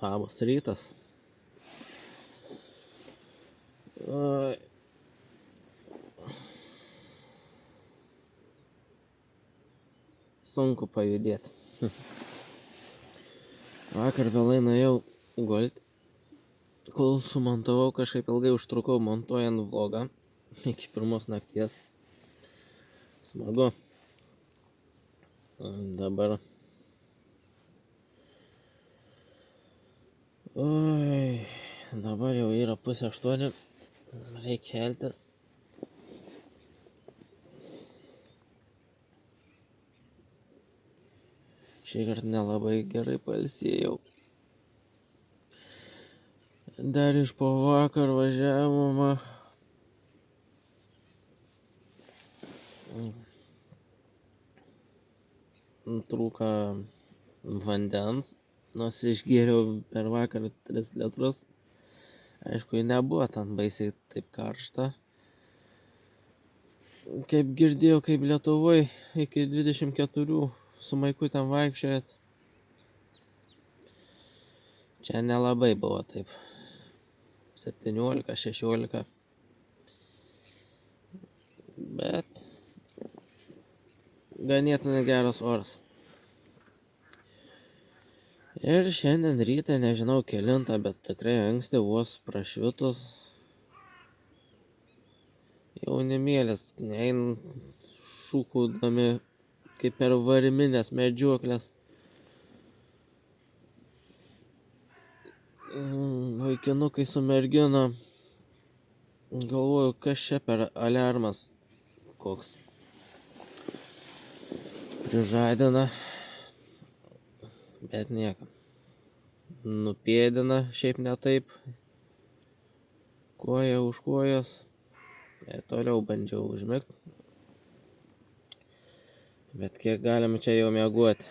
Labas rytas. Sunku pajudėti. Vakar vėlai nuėjau gult. Kol sumontavau, kažkaip ilgai užtrukau montuojant vlogą. Iki 1 nakties. Smagu. Dabar. Dabar jau yra 7:30. Reikia keltis. Šįkart nelabai gerai pailsėjau. Dar iš po vakar važiavimo. Trūka vandens. Nors išgėriau per vakarą 3 litrus. Aišku, nebuvo ten baisiai taip karšta. Kaip girdėjau, kaip Lietuvoje iki 24 su maiku ten vaikščiojat. Čia nelabai buvo taip. 17, 16. Bet ganėtinai geras oras. Ir šiandien rytą, nežinau kelintą, bet tikrai anksti vos prašvitus. Jaunimėlis nein šūkaudami kaip per variminės medžioklės. Vaikinukai su mergina. Galvoju, kas čia per aliarmas koks. Prižadina. Bet nieko. Nupėdina šiaip ne taip. Koja už kojos. Toliau bandžiau užmigt. Bet kiek galim čia jau miegoti.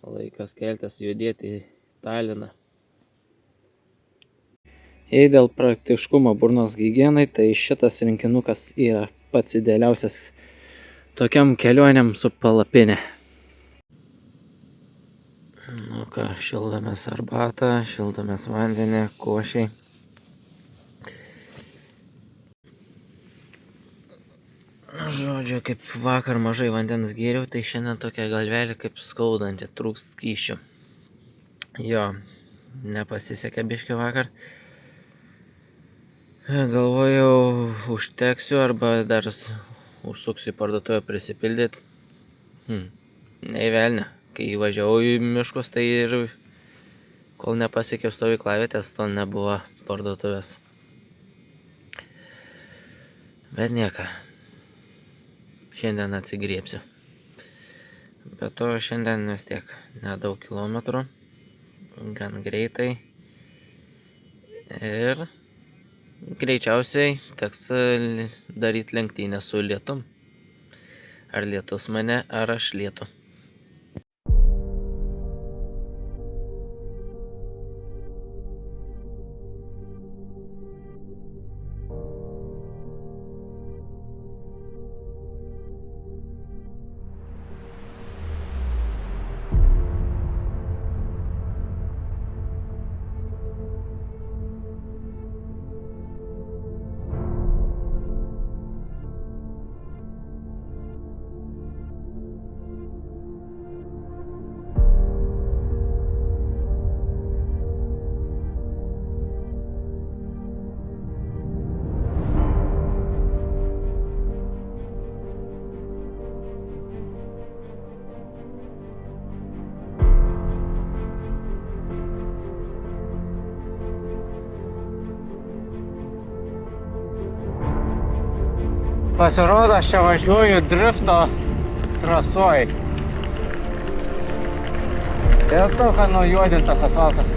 Laikas keltis judėti į Taliną. Jei dėl praktiškumo burnos higienai, tai šitas rinkinukas yra pats idealiausias tokiam kelionėm su palapinė. Nu ką, šildomės arbatą, šildomės vandenį, košiai. Žodžiu, kaip vakar mažai vandens gėriau, tai šiandien tokia galvelė kaip skaudanti, trūks skysčių. Jo, nepasisekė biškį vakar. Galvojau, užteksiu arba dar užsuksiu į parduotuvę prisipildyti. Nei velnio. Kai važiavau į miškus, tai ir kol nepasiekiau stovyklavietės, tol nebuvo parduotuvės. Bet nieko. Šiandien atsigriebsiu. Bet to šiandien vis tiek nedaug kilometrų. Gan greitai. Ir greičiausiai teks daryti lenktynę su lietum. Ar lietus mane, ar aš lietu. Pasirodo, aš čia važiuoju drifto trasoj. Dėl to, kad nujuodintas asfaltas.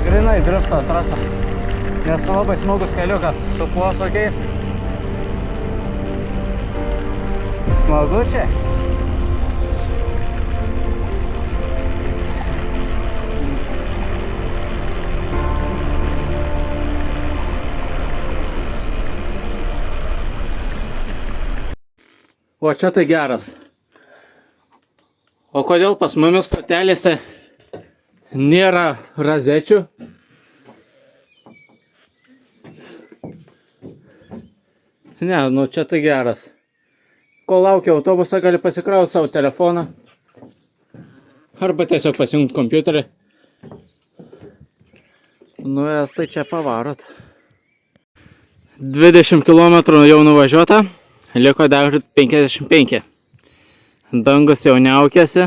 Grinai drifto trasa. Nes labai smagus keliukas su posūkiais. Smagu čia. O čia tai geras. O kodėl pas mumis stotelėse nėra rozečių? Ne, nu čia tai geras. Kol laukia autobusą, gali pasikrauti savo telefoną. Arba tiesiog pasijungti kompiuterį. Nu, tai čia pavarot. 20 km jau nuvažiuota, liko dar 55. Dangus jau neaukėsi.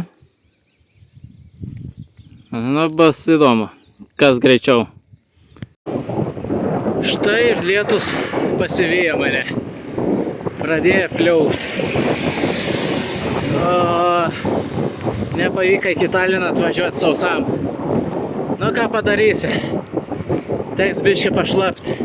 Nu, bus įdomu, kas greičiau. Štai ir lietus pasivijo mane. Pradėjo pliaukti. Nepavyko iki Talino atvažiuoti sausam. Nu, ką padarysi? Teks biškį pašlapti.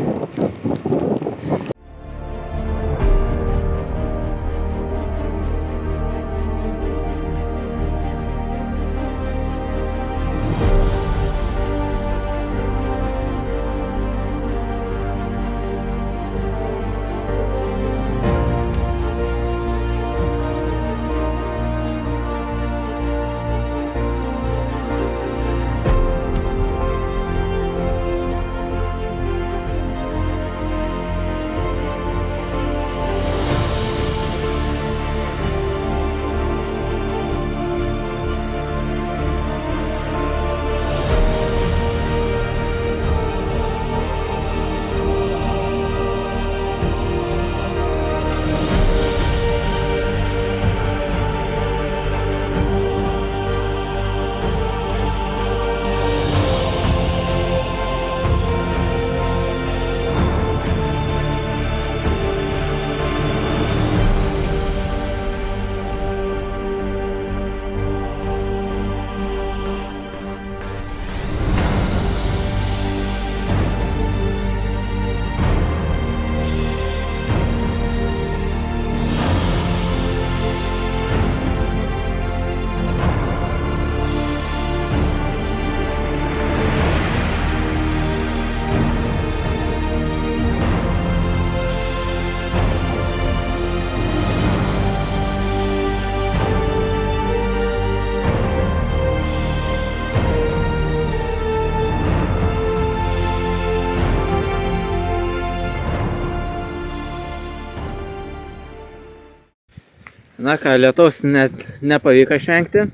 Na ką, lietaus net nepavyko išvengti.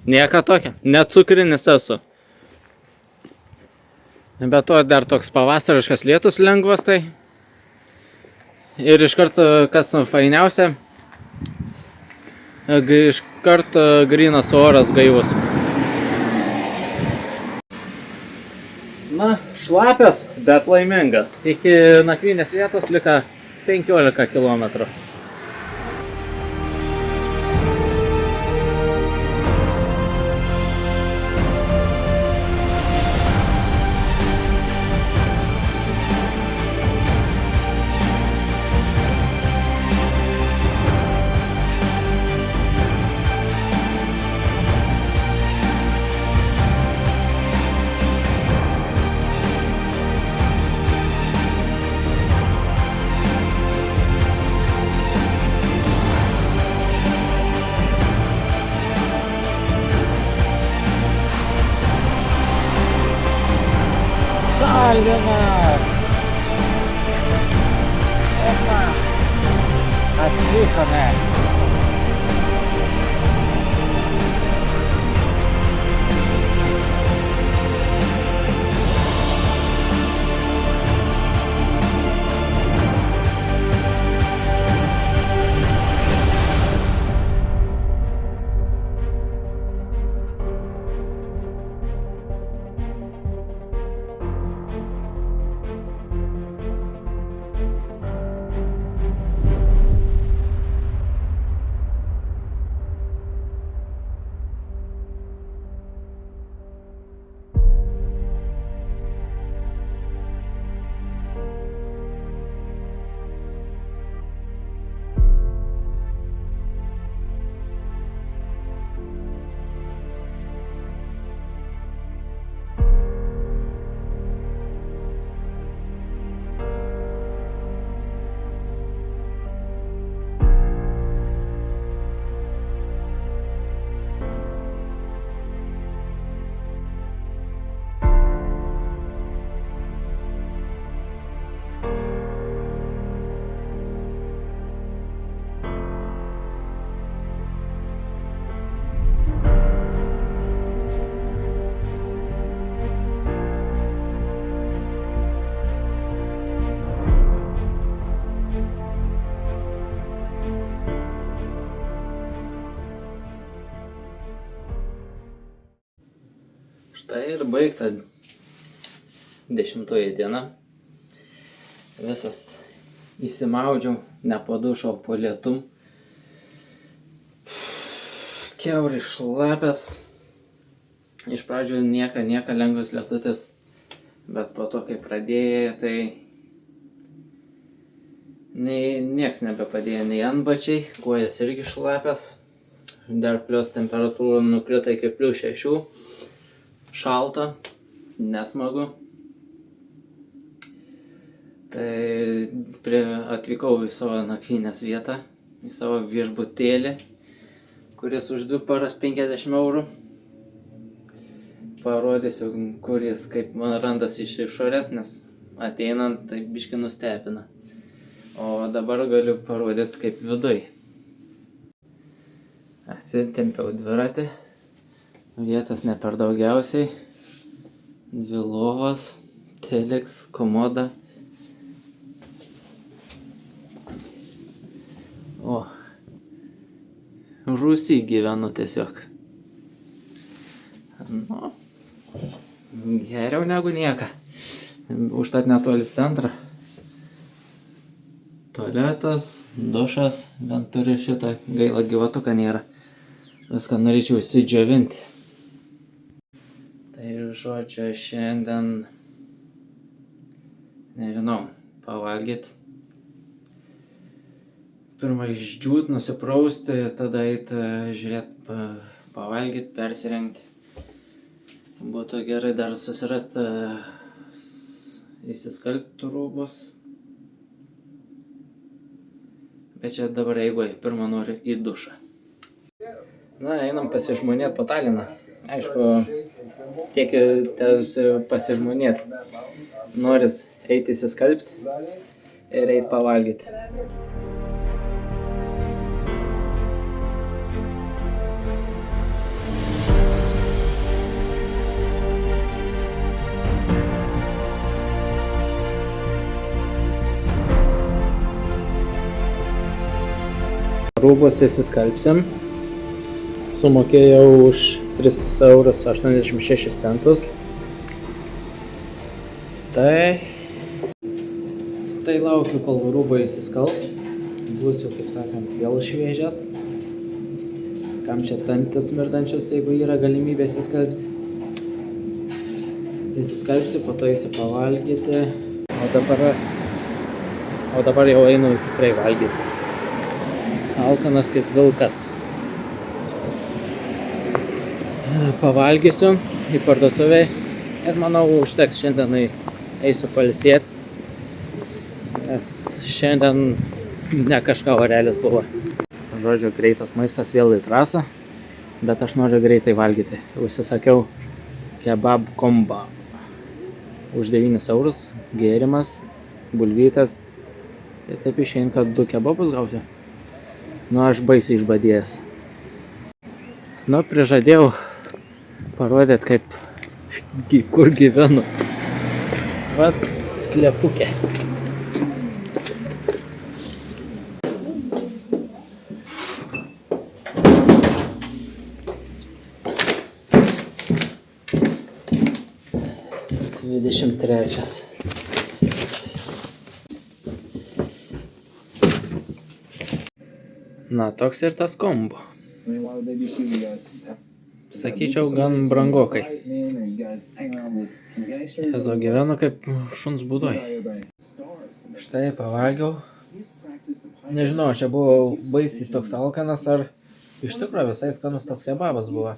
Nieko tokio, net cukrinis esu. Be to dar toks pavasariškas lietus lengvas tai. Ir iš karto, kas fainiausia, iš karto grynas oras gaivus. Na, šlapias, bet laimingas. Iki nakvynės vietos liko 15 km. Talinas! Opa! Atvykome! baigta 10 diena. Visas įsimaudžiau, ne po dušo, o po lietum. Kiaurai šlapęs. Iš pradžių nieka lengvas lietutis, bet po to, kai pradėjo, tai nieks nebepadėjo, nei antbačiai, kojas irgi šlapęs. Dar plius temperatūra nukrito iki +6. Šalta, nesmagu. Tai atvykau į savo nakvynės vietą, į savo viešbutėlį, kuris už 2 paras 50 eurų. Parodysiu, kuris kaip man randas iš išorės, nes ateinant tai biškį nustebina. O dabar galiu parodyti kaip viduj. Atsitempiau dviratį, vietos ne per daugiausiai, 2 lovos, telex, komoda. O, Rūsy gyvenu tiesiog. Nu, geriau negu nieka. Užtat netoli centrą. Tualetas, dušas, bent turi šitą, gaila gyvatuką nėra. Viską norėčiau įsidžiovinti. Tai žodžiu, šiandien, nežinau, pavalgyti. Pirmą išdžiūt, nusiprausti, tada eiti žiūrėti, pavalgyti, persirengti. Būtų gerai dar susirasti, įsiskalbti rūbus. Bet čia dabar eigoj, pirmą noriu į dušą. Na, einam pasižmonėti po Taliną. Aišku, tiek pasižmonėti. Noris eiti įsiskalbti ir eiti pavalgyti. Rūbus įsiskalbsim. Sumokėjau už 3,86 €. Tai laukiu, kol rūbai įsiskals. Būsiu, kaip sakant, vėl šviežias. Kam čia tamptis smirdančius, jeigu yra galimybė įsiskalbti. Įsiskalbsiu, po to eisiu pavalgyti. O dabar jau einu tikrai valgyti. Alkanas kaip vilkas. Pavalgysiu į parduotuvę ir manau užteks šiandienai, eisiu pailsėti, nes šiandien ne kažką varelis buvo. Žodžiu, greitas maistas vėl į trasą, bet aš noriu greitai valgyti. Užsisakiau kebab kombo. Už 9 €, gėrimas, bulvytės. Ir taip išeina, kad 2 kebabus gausiu. Nu, aš baisiai išbadėjęs. Nu, prižadėjau parodyti, kaip, kur gyvenu. Vat, sklepukė. Trečias. Na, toks ir tas kombo. Sakyčiau, gan brangokai. Jezu, gyvenu kaip šuns būdoj. Štai, pavalgiau. Nežinau, čia buvau baisiai toks alkanas, ar iš tikrųjų visai skanus tas kebabas buvo.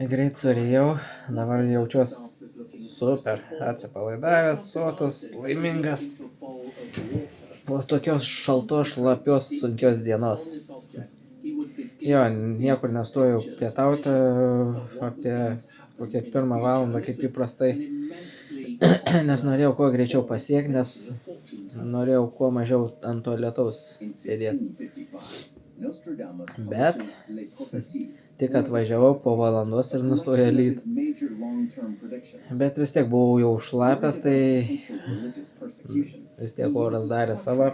Greit surėjau, dabar jaučiuosi super, atsipalaidavęs, sotus, laimingas. Po tokios šaltos, šlapios, sunkios dienos. Jo, niekur nestojau pietauti apie kokią 1 valandą, kaip įprastai. Nes norėjau kuo greičiau pasiekti, nes norėjau kuo mažiau ant to lietaus sėdėti. Bet tik atvažiavau po valandos ir nustojo lyt. Bet vis tiek buvau jau šlapęs, tai vis tiek oras darė savo.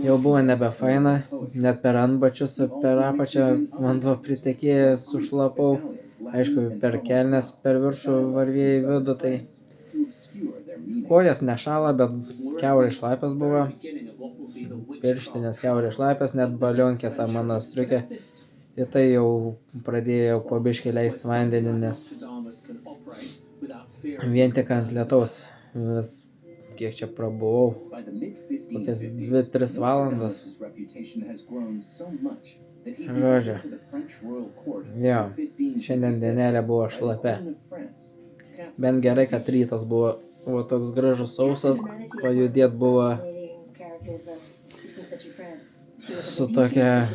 Jau buvo nebefaina, net per antbačius, per apačią vanduo pritekėjo, sušlapau. Aišku, per kelnes, per viršų varvėjai vidų, tai kojas nešala, bet kiaurai šlapias buvo. Pirštinės kiaurai šlapias, net balionkė ta mano striukė. Ir tai jau pradėjau po biškį leisti vandenį, nes vien tik ant lietaus vis kiek čia prabuvau, kokias 2-3 valandas. Žodžiu, jo, šiandien dienelė buvo šlapia. Bent gerai, kad rytas buvo toks gražus sausas, pajudėt buvo su tokia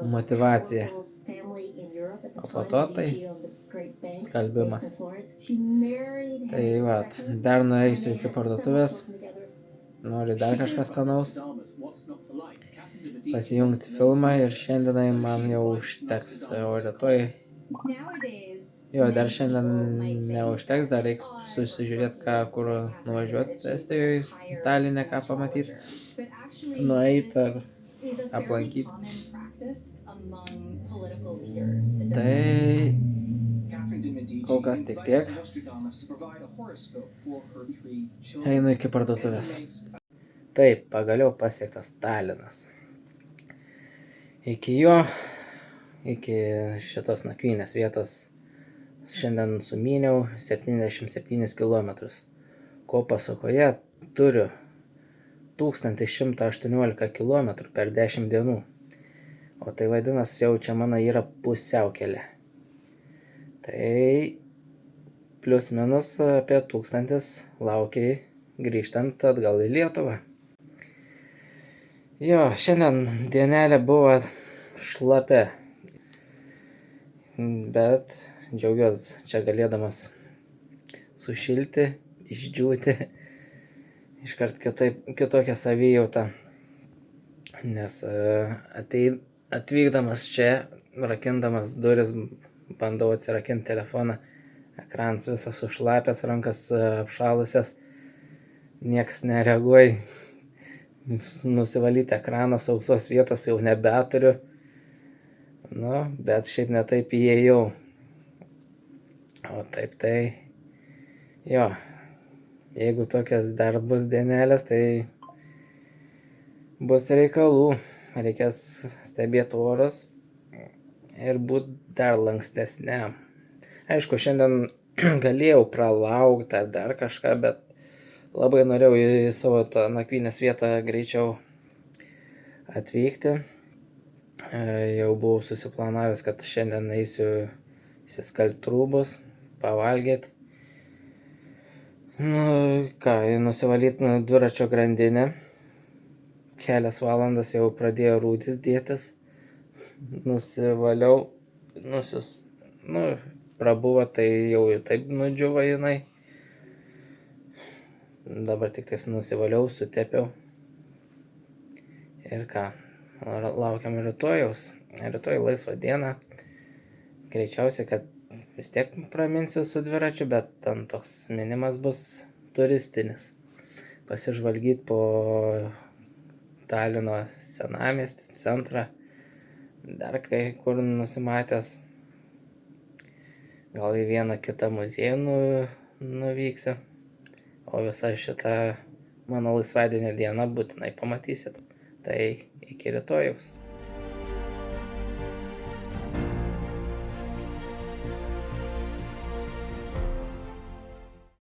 motyvacija. O po to tai skalbimas. Tai vat, dar nueisiu iki parduotuvės, noriu dar kažkas skanaus, pasijungti filmą ir šiandienai man jau užteks, o rytoj, dar šiandien neužteks, dar reiks susižiūrėti, kur nuvažiuoti Estijoje, Taline, ką pamatyti, nueiti ar aplankyti. Tai kol kas tik tiek. Einu iki parduotuvės. Taip, pagaliau pasiektas Talinas. Iki šitos nakvynės vietos šiandien sumyniau 77 kilometrus. Ko pasakoje turiu 1118 kilometrų per 10 dienų. O tai vadinasi, jau čia mano yra pusiaukelė. Tai plius minus apie 1000 laukia grįžtant atgal į Lietuvą. Jo, šiandien dienelė buvo šlapia. Bet džiaugiuosi čia galėdamas sušilti, išdžiūti, iškart kitokią savijautą. Nes atvykdamas čia, rakindamas duris, bandau atsirakinti telefoną, ekranas visas sušlapęs, rankas apšalusias, niekas nereaguoja, nusivalyti ekraną, sausos vietos jau nebeturiu, bet šiaip ne taip įėjau, o taip tai, jo, jeigu tokias dar bus dienelės, tai bus reikalų. Reikės stebėti orus ir būti dar lankstesniam. Aišku, šiandien galėjau pralaukti ar dar kažką, bet labai norėjau į savo tą nakvynės vietą greičiau atvykti. Jau buvau susiplanavęs, kad šiandien eisiu įsiskalbti rūbus, pavalgyti. Nusivalyti dviračio grandinę. Kelias valandas jau pradėjo rūdis dėtis, nusivaliau, prabuvo, tai jau ir taip nudžiuvo jinai. Dabar tik tais nusivaliau, sutepiau. Ir ką, laukiam rytojaus. Rytoj laisva diena. Greičiausiai, kad vis tiek praminsiu su dviračiu, bet ten toks minimas bus turistinis. Pasižvalgyti po Talino senamiestį, centrą, dar kai kur nusimatęs, gal į vieną kitą muziejų nuvyksiu, o visą šitą mano laisvadienio dieną būtinai pamatysit. Tai iki rytojaus.